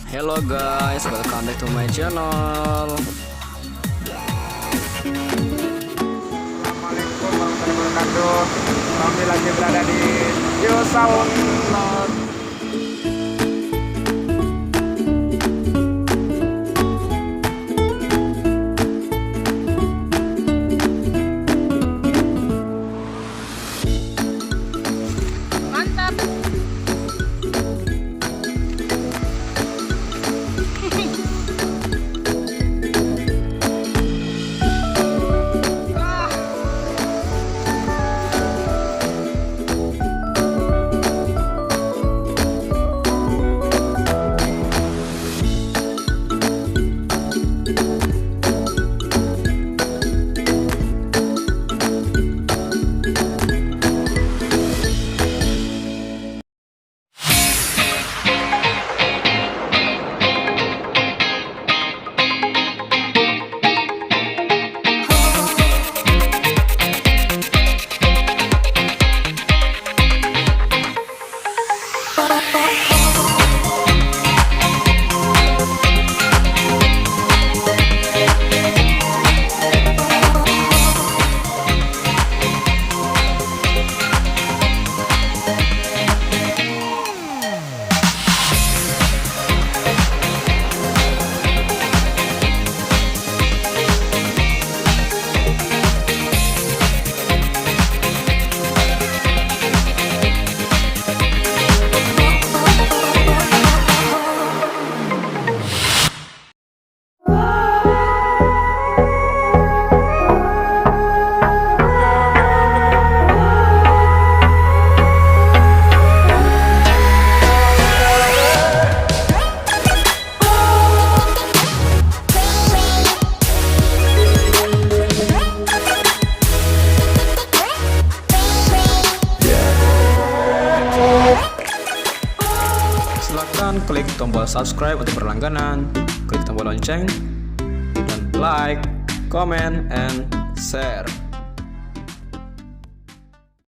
Hello guys, welcome back to my channel. Assalamualaikum warahmatullahi wabarakatuh. Kami lagi berada di Saung. Mantap. Silahkan klik tombol subscribe untuk berlangganan, klik tombol lonceng, dan like, comment, and share.